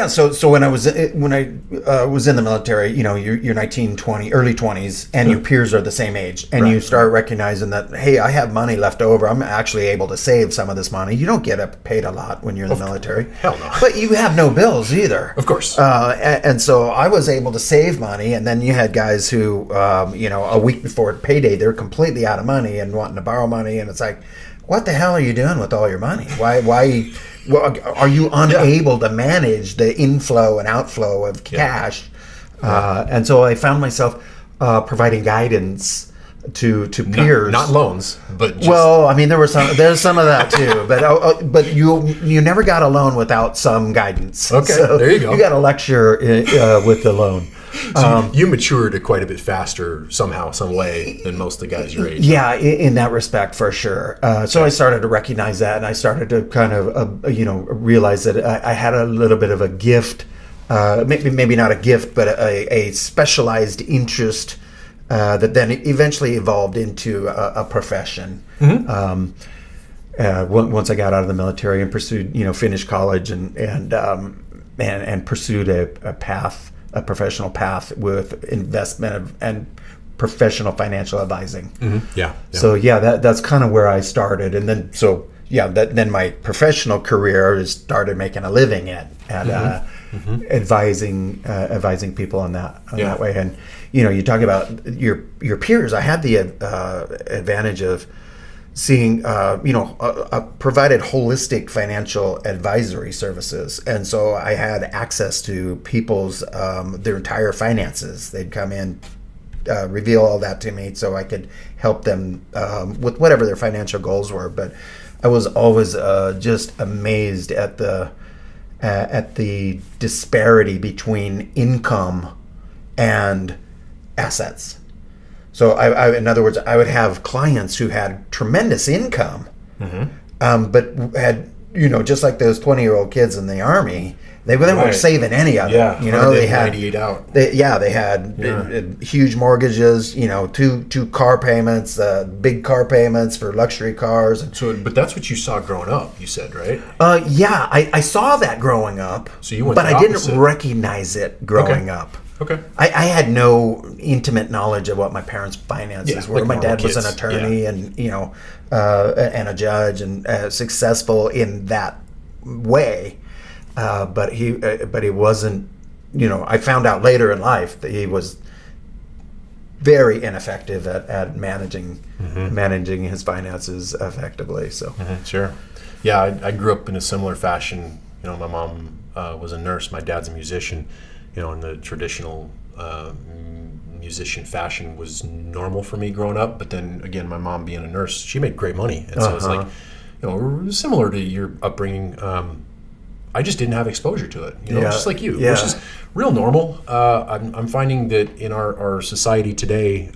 So when I was in the military, you're 19, 20, early 20s, and your peers are the same age, and you start recognizing that, hey, I have money left over. I'm actually able to save some of this money. You don't get paid a lot when you're in the military. Hell no. But you have no bills either. Of course. And so I was able to save money, and then you had guys who, a week before payday, they're completely out of money and wanting to borrow money, and it's like, what the hell are you doing with all your money? Why are you unable to manage the inflow and outflow of cash? And so I found myself providing guidance to peers. Not loans, but just... Well, I mean, there's some of that too, but you never got a loan without some guidance. Okay, so there you go. You got a lecture with the loan. So you matured quite a bit faster somehow, some way than most of the guys your age. Yeah, in that respect, for sure. So I started to recognize that, and I started to kind of, realize that I had a little bit of a gift, maybe not a gift, but a specialized interest that then eventually evolved into a profession. Once I got out of the military and pursued, finished college and pursued a professional path with investment and professional financial advising. So that's kind of where I started, and then then my professional career started making a living at advising people on that way. And you talk about your peers. I had the advantage of seeing, provided holistic financial advisory services. And so I had access to people's, their entire finances. They'd come in, reveal all that to me so I could help them with whatever their financial goals were. But I was always just amazed at the disparity between income and assets. So I in other words, I would have clients who had tremendous income, but had, just like those 20-year-old kids in the Army, they weren't saving any of it. They had 98 out. They had huge mortgages, two car payments, big car payments for luxury cars. So, but that's what you saw growing up, you said, right? I saw that growing up, so you went but I didn't recognize it growing up. Okay. I had no intimate knowledge of what my parents' finances were. My dad was an attorney and and a judge and successful in that way, but he wasn't. I found out later in life that he was very ineffective at managing his finances effectively. So sure, yeah, I grew up in a similar fashion. My mom was a nurse. My dad's a musician. In the traditional musician fashion was normal for me growing up. But then again, my mom being a nurse, she made great money, and so it's like, similar to your upbringing. I just didn't have exposure to it, just like you, which is real normal. I'm finding that in our society today,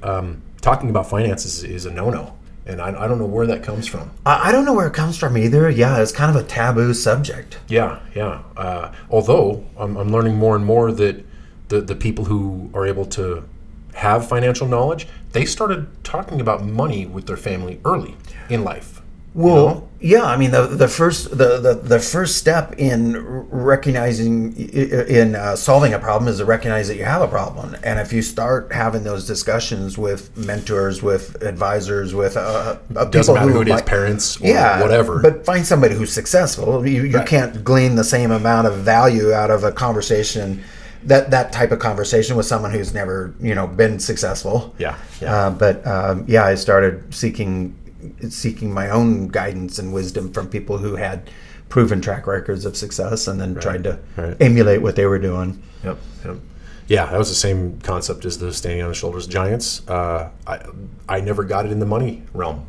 talking about finances is a no-no. And I don't know where that comes from. I don't know where it comes from either. Yeah, it's kind of a taboo subject. Yeah. Although I'm learning more and more that the people who are able to have financial knowledge, they started talking about money with their family early in life. Well, yeah. I mean, the first step in recognizing solving a problem is to recognize that you have a problem. And if you start having those discussions with mentors, with advisors, with doesn't people matter who it is, might, parents, or whatever. But find somebody who's successful. You can't glean the same amount of value out of a conversation. That type of conversation with someone who's never been successful. I started seeking my own guidance and wisdom from people who had proven track records of success, and then tried to emulate what they were doing. Yep. Yeah, that was the same concept as the standing on the shoulders of giants. I never got it in the money realm.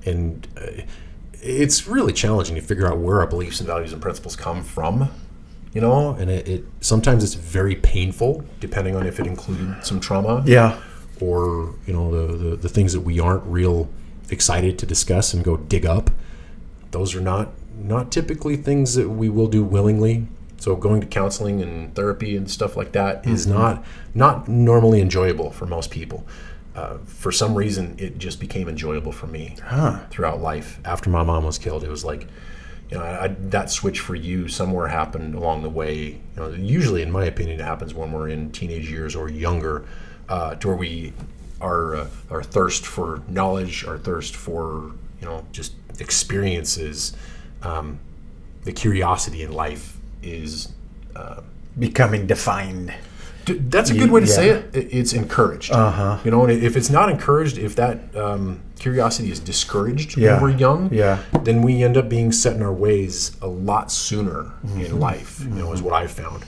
And it's really challenging to figure out where our beliefs and values and principles come from. And it sometimes it's very painful, depending on if it included some trauma. Yeah. Or the things that we aren't real excited to discuss and go dig up. Those are not typically things that we will do willingly. So going to counseling and therapy and stuff like that is not normally enjoyable for most people. For some reason, it just became enjoyable for me throughout life. After my mom was killed, it was like, that switch for you somewhere happened along the way. Usually, in my opinion, it happens when we're in teenage years or younger. To where we our thirst for knowledge, our thirst for just experiences, the curiosity in life is becoming defined. That's a good way to say it. It's encouraged. And if it's not encouraged, if that curiosity is discouraged when we're young, then we end up being set in our ways a lot sooner in life. Is what I've found.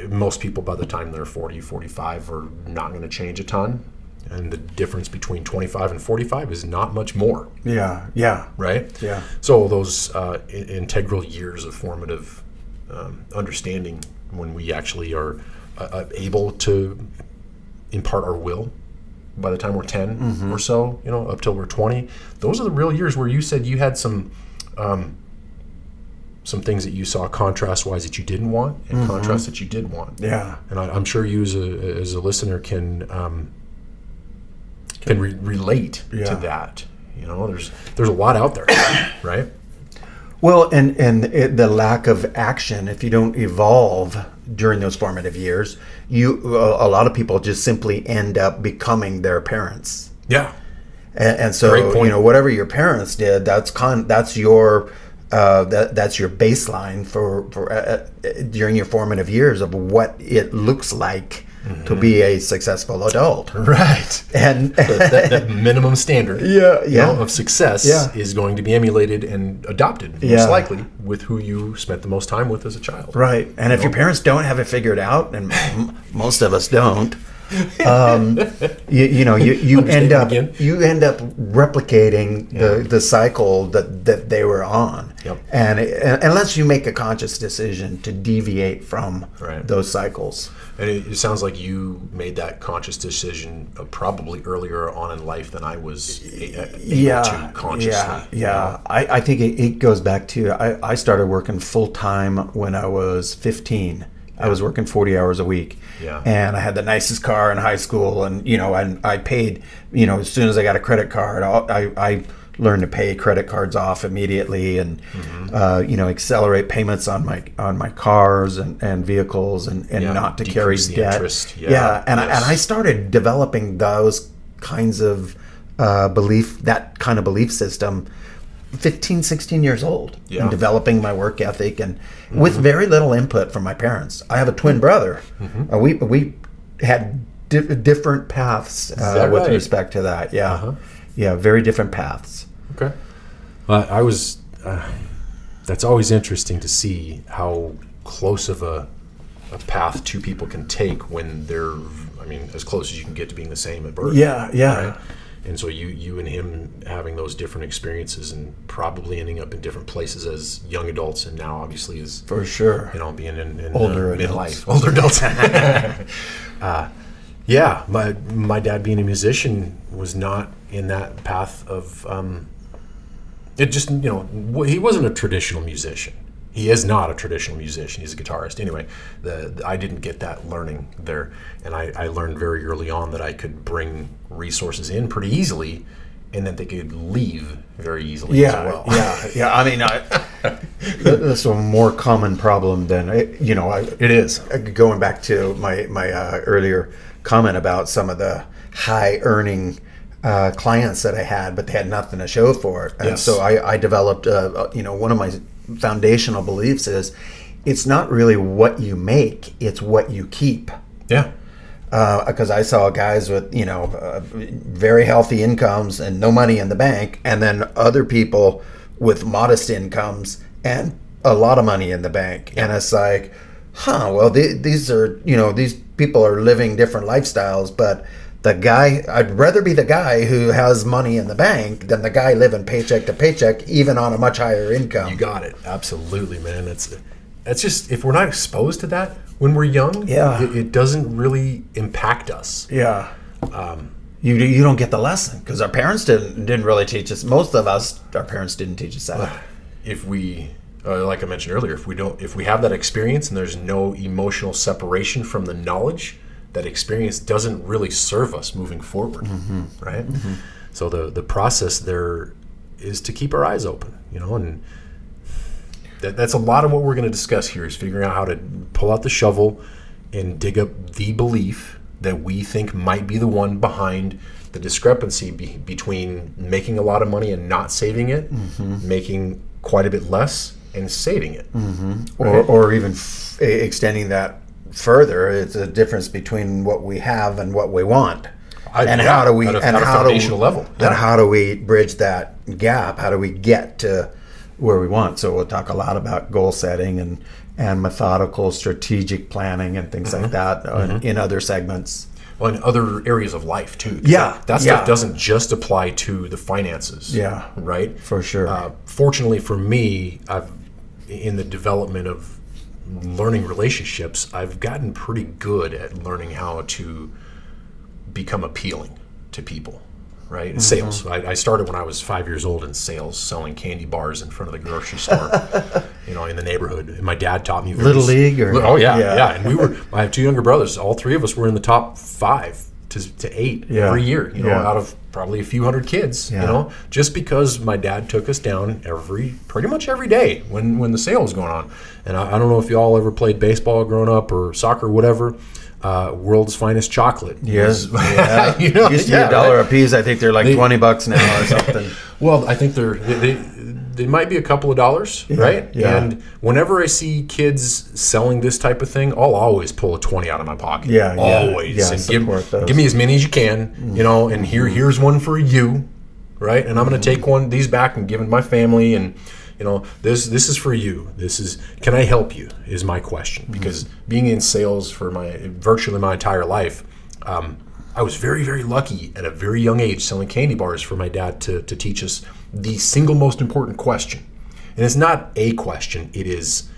Most people by the time they're 40, 45 are not going to change a ton. And the difference between 25 and 45 is not much more. Yeah. Right? Yeah. So those integral years of formative understanding, when we actually are able to impart our will by the time we're 10 or so, up till we're 20, those are the real years where you said you had some things that you saw contrast-wise that you didn't want, and contrast that you did want. Yeah. And I'm sure you as a listener can relate to that. There's a lot out there, right? Well, and the lack of action, if you don't evolve during those formative years, a lot of people just simply end up becoming their parents. Yeah. And so, whatever your parents did, that's your baseline for during your formative years of what it looks like to be a successful adult. Right. And that minimum standard of success is going to be emulated and adopted, most likely, with who you spent the most time with as a child. Right. And if your parents don't have it figured out, and most of us don't, you end up replicating the cycle that they were on. Yep. And unless you make a conscious decision to deviate from those cycles. And it sounds like you made that conscious decision probably earlier on in life than I was able to consciously. Yeah. I think it goes back to I started working full time when I was 15. I was working 40 hours a week. Yeah. And I had the nicest car in high school, and I paid, as soon as I got a credit card, I learned to pay credit cards off immediately, and accelerate payments on my cars and vehicles, and not to carry debt. Interest. And I started developing those kinds of that kind of belief system 15, 16 years old, and developing my work ethic, and with very little input from my parents. I have a twin brother. We had different paths with respect to that. Yeah, very different paths. Okay. That's always interesting to see how close of a a path two people can take when they're, I mean, as close as you can get to being the same at birth. Yeah. Right? And so you and him having those different experiences and probably ending up in different places as young adults, and now obviously as For sure. Being in Older midlife, older adults. Yeah, my dad being a musician was not in that path of. It just he wasn't a traditional musician. He is not a traditional musician. He's a guitarist. Anyway, I didn't get that learning there. And I learned very early on that I could bring resources in pretty easily and that they could leave very easily as well. Yeah. I mean, that's a more common problem than, It is. Going back to my earlier comment about some of the high-earning clients that I had, but they had nothing to show for it. And Yes. so I developed, one of my foundational beliefs is it's not really what you make, it's what you keep. Yeah. Because I saw guys with, very healthy incomes and no money in the bank, and then other people with modest incomes and a lot of money in the bank. And it's like, well, these are, these people are living different lifestyles, but I'd rather be the guy who has money in the bank than the guy living paycheck to paycheck, even on a much higher income. You got it. Absolutely, man. It's just, if we're not exposed to that when we're young, it doesn't really impact us. Yeah. You don't get the lesson because our parents didn't really teach us. Most of us, our parents didn't teach us that. If we, like I mentioned earlier, if we have that experience and there's no emotional separation from the knowledge, that experience doesn't really serve us moving forward, right? Mm-hmm. So the process there is to keep our eyes open, and that's a lot of what we're going to discuss here is figuring out how to pull out the shovel and dig up the belief that we think might be the one behind the discrepancy between making a lot of money and not saving it, making quite a bit less and saving it. Right? Or even extending that further, it's a difference between what we have and what we want. How do we bridge that gap? How do we get to where we want? So we'll talk a lot about goal setting and methodical strategic planning and things like that in other segments. Well, in other areas of life too. That stuff doesn't just apply to the finances. Yeah. Right? For sure. Fortunately for me, in the development of learning relationships, I've gotten pretty good at learning how to become appealing to people, right? Sales. I started when I was 5 years old in sales, selling candy bars in front of the grocery store, in the neighborhood. And my dad taught me Little League? Yeah. And I have two younger brothers. All three of us were in the top 5 to 8 every year, out of probably a few hundred kids, just because my dad took us down pretty much every day when the sale was going on. And I don't know if y'all ever played baseball growing up or soccer, whatever. World's Finest Chocolate. Yes. Used to be $1 a piece. I think they're like $20 now or something. Well, I think they might be a couple of dollars, right? Yeah. And whenever I see kids selling this type of thing, I'll always pull a 20 out of my pocket. Always. Yeah, and give me as many as you can, and here's one for you, right? And I'm going to take these back and give them to my family, and this is for you. Can I help you is my question, because being in sales for virtually my entire life, I was very, very lucky at a very young age selling candy bars for my dad to teach us the single most important question. And it's not a question, it is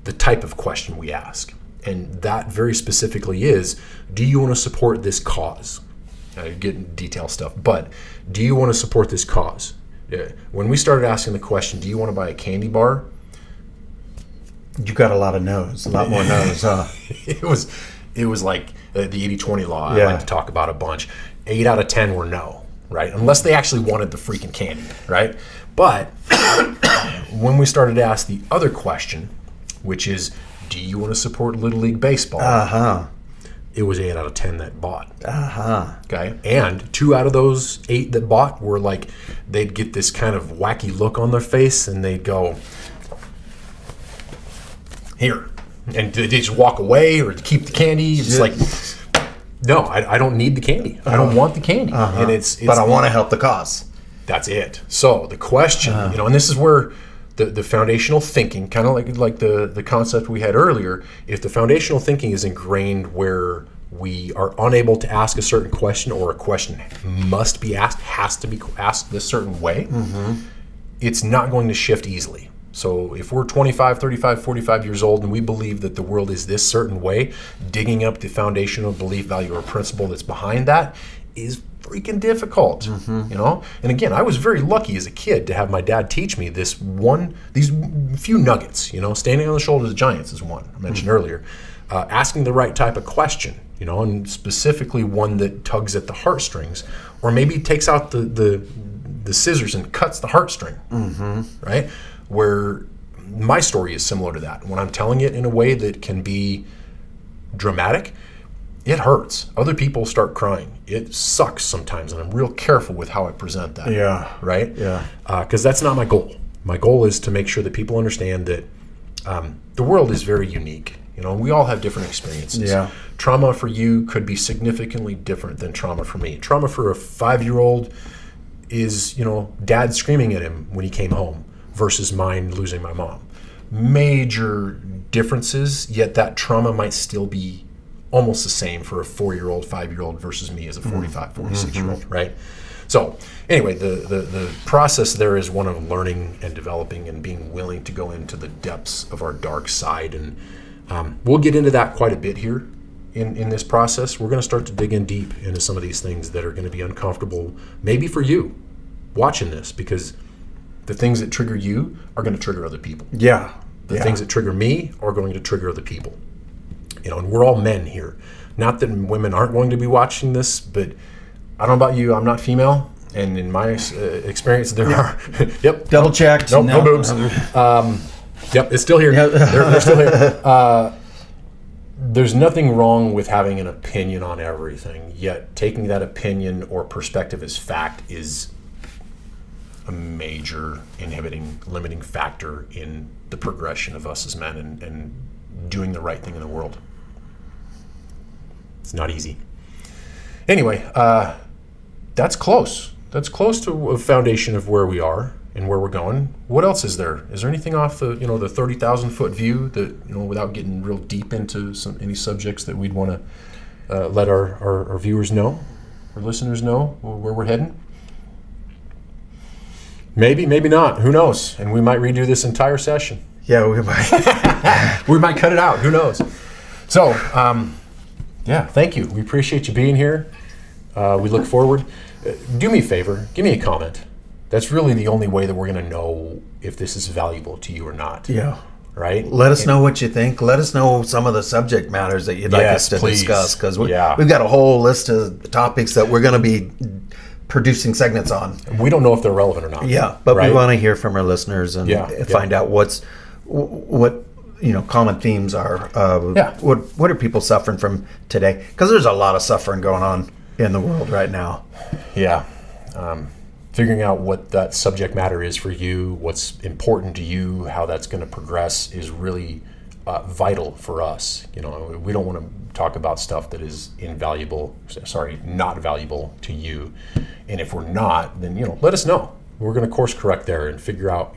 the type of question we ask. And that very specifically is, do you want to support this cause? I get into detail stuff, but do you want to support this cause? When we started asking the question, do you want to buy a candy bar? You got a lot of no's, a lot more no's, huh? It was like the 80-20 law I like to talk about a bunch. 8 out of 10 were no, right? Unless they actually wanted the freaking candy, right? But when we started to ask the other question, which is, do you want to support Little League Baseball? It was 8 out of 10 that bought. Okay. And 2 out of those 8 that bought were like, they'd get this kind of wacky look on their face and they'd go, here. And they just walk away or keep the candy. It's like, no, I don't need the candy. I don't want the candy. And it's but I want to help the cause. That's it. So the question, and this is where the foundational thinking, kind of like the concept we had earlier, if the foundational thinking is ingrained where we are unable to ask a certain question, or a question must be asked, has to be asked this certain way, it's not going to shift easily. So if we're 25, 35, 45 years old and we believe that the world is this certain way, digging up the foundational belief, value, or principle that's behind that is freaking difficult, you know? And again, I was very lucky as a kid to have my dad teach me these few nuggets, you know, standing on the shoulders of giants is one I mentioned earlier. Asking the right type of question, you know, and specifically one that tugs at the heartstrings, or maybe takes out the scissors and cuts the heartstring, right? Where my story is similar to that. When I'm telling it in a way that can be dramatic, it hurts. Other people start crying. It sucks sometimes, and I'm real careful with how I present that. Yeah. Right? Yeah. Because that's not my goal. My goal is to make sure that people understand that the world is very unique. You know, we all have different experiences. Yeah. Trauma for you could be significantly different than trauma for me. Trauma for a 5-year-old is, you know, dad screaming at him when he came home versus mine losing my mom. Major differences, yet that trauma might still be almost the same for a 4-year-old, 5-year-old versus me as a 45, 46-year-old, right? So anyway, the process there is one of learning and developing and being willing to go into the depths of our dark side. And we'll get into that quite a bit here in this process. We're going to start to dig in deep into some of these things that are going to be uncomfortable, maybe for you watching this, because the things that trigger you are going to trigger other people. Yeah. The things that trigger me are going to trigger other people. You know, and we're all men here. Not that women aren't going to be watching this, but I don't know about you, I'm not female. And in my experience, there are. Yep. Double checked. Nope, no boobs. Yep, it's still here. They're still here. There's nothing wrong with having an opinion on everything, yet taking that opinion or perspective as fact is a major inhibiting, limiting factor in the progression of us as men and doing the right thing in the world. It's not easy. Anyway, that's close. That's close to a foundation of where we are and where we're going. What else is there? Is there anything off the the 30,000-foot view that, without getting real deep into any subjects that we'd want to let our viewers know, our listeners know where we're heading? Maybe, maybe not. Who knows? And we might redo this entire session. Yeah, we might. We might cut it out. Who knows? So, yeah, thank you. We appreciate you being here. We look forward. Do me a favor. Give me a comment. That's really the only way that we're going to know if this is valuable to you or not. Yeah. Right? Let us know what you think. Let us know some of the subject matters that you'd like us to discuss, because we've got a whole list of topics that we're going to be producing segments on. We don't know if they're relevant or not. Yeah, but we want to hear from our listeners and find out what common themes are. What are people suffering from today? Because there's a lot of suffering going on in the world right now. Yeah. Figuring out what that subject matter is for you, what's important to you, how that's going to progress is really vital for us. We don't want to talk about stuff that is not valuable to you. And if we're not, then, let us know. We're going to course correct there and figure out,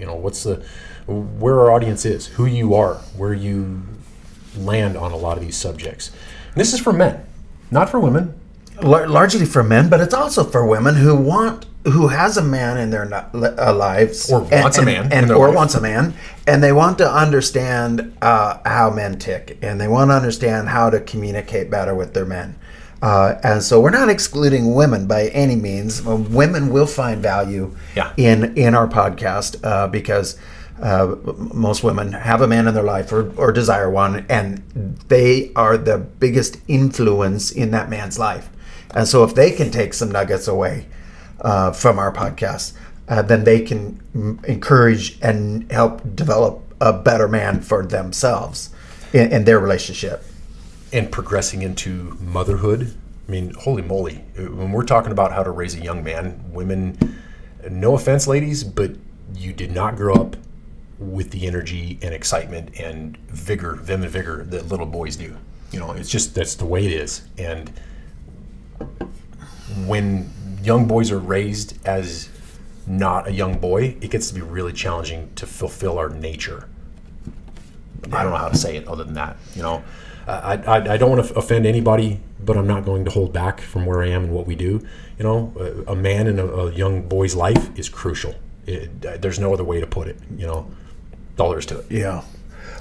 where our audience is, who you are, where you land on a lot of these subjects. And this is for men, not for women. Largely for men, but it's also for women who has a man in their lives, or wants a man, wants a man, and they want to understand how men tick, and they want to understand how to communicate better with their men. And so we're not excluding women by any means. Women will find value in our podcast because most women have a man in their life or desire one, and they are the biggest influence in that man's life. And so if they can take some nuggets away from our podcast, then they can encourage and help develop a better man for themselves in their relationship. And progressing into motherhood. I mean, holy moly. When we're talking about how to raise a young man, women, no offense, ladies, but you did not grow up with the energy and excitement and vim and vigor that little boys do. It's just, that's the way it is. And when young boys are raised as not a young boy, it gets to be really challenging to fulfill our nature. I don't know how to say it other than that. I don't want to offend anybody, but I'm not going to hold back from where I am and what we do. A man in a young boy's life is crucial. There's no other way to put it. That's all there is to it. Yeah.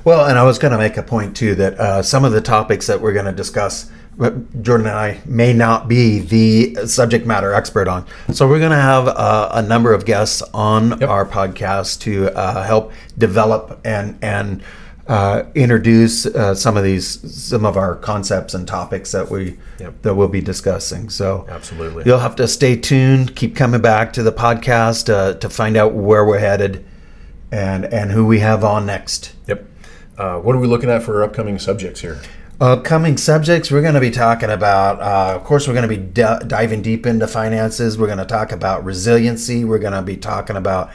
Well, and I was going to make a point too that some of the topics that we're going to discuss, Jordan and I may not be the subject matter expert on. So we're going to have a number of guests on our podcast to help develop and introduce some of our concepts and topics that we'll be discussing. So absolutely, you'll have to stay tuned. Keep coming back to the podcast to find out where we're headed and who we have on next. Yep. What are we looking at for our upcoming subjects here? Upcoming subjects, we're going to be talking about, of course, we're going to be diving deep into finances. We're going to talk about resiliency. We're going to be talking about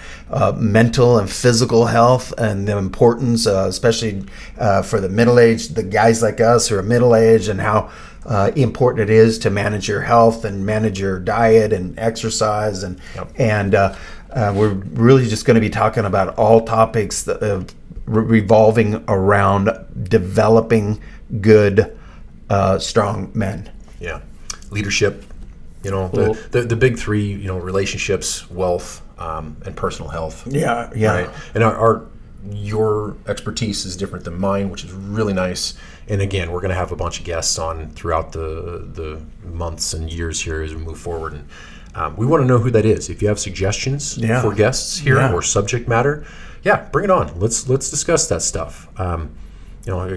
mental and physical health and the importance, especially for the middle-aged, the guys like us who are middle-aged, and how important it is to manage your health and manage your diet and exercise. And we're really just going to be talking about all topics that revolving around developing good, strong men. Yeah, leadership. The big three. Relationships, wealth, and personal health. Yeah. Right? And your expertise is different than mine, which is really nice. And again, we're going to have a bunch of guests on throughout the months and years here as we move forward. And we want to know who that is. If you have suggestions for guests here or subject matter, bring it on. Let's discuss that stuff.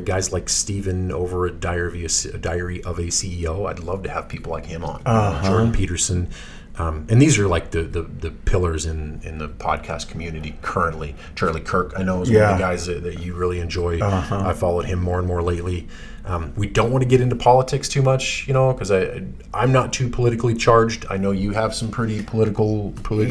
Guys like Steven over at Diary of a CEO. I'd love to have people like him on. Jordan Peterson. And these are like the pillars in the podcast community currently. Charlie Kirk, I know, is one of the guys that you really enjoy. I followed him more and more lately. We don't want to get into politics too much, because I'm not too politically charged. I know you have some pretty politically.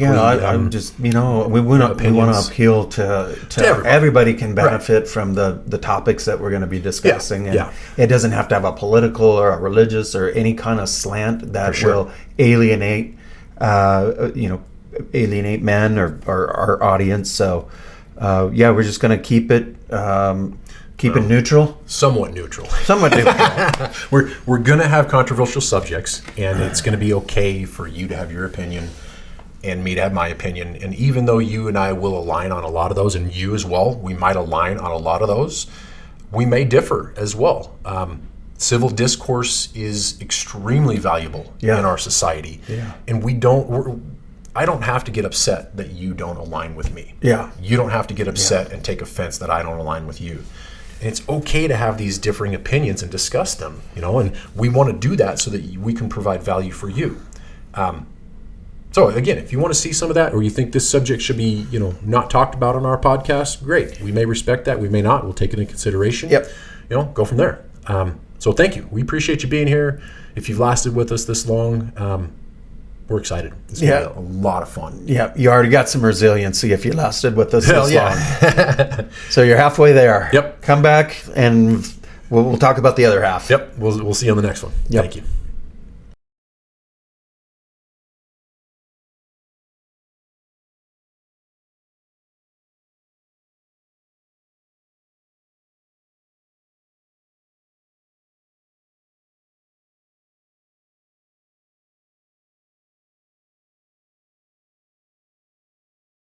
I'm just, we want to appeal to everybody can benefit from the topics that we're going to be discussing. It doesn't have to have a political or a religious or any kind of slant that will alienate men or our audience. So, we're just going to keep it neutral. Somewhat neutral. We're going to have controversial subjects, and it's going to be okay for you to have your opinion and me to have my opinion. And even though you and I will align on a lot of those, and you as well, we might align on a lot of those, we may differ as well. Civil discourse is extremely valuable in our society. And I don't have to get upset that you don't align with me. You don't have to get upset and take offense that I don't align with you. And it's okay to have these differing opinions and discuss them, and we want to do that so that we can provide value for you. So again, if you want to see some of that, or you think this subject should be, not talked about on our podcast, great. We may respect that. We may not. We'll take it into consideration. Go from there. So thank you. We appreciate you being here. If you've lasted with us this long, we're excited. It's going to be a lot of fun. Yeah, you already got some resiliency if you lasted with us this long. So you're halfway there. Yep. Come back and we'll talk about the other half. Yep. We'll see you on the next one. Yep. Thank you.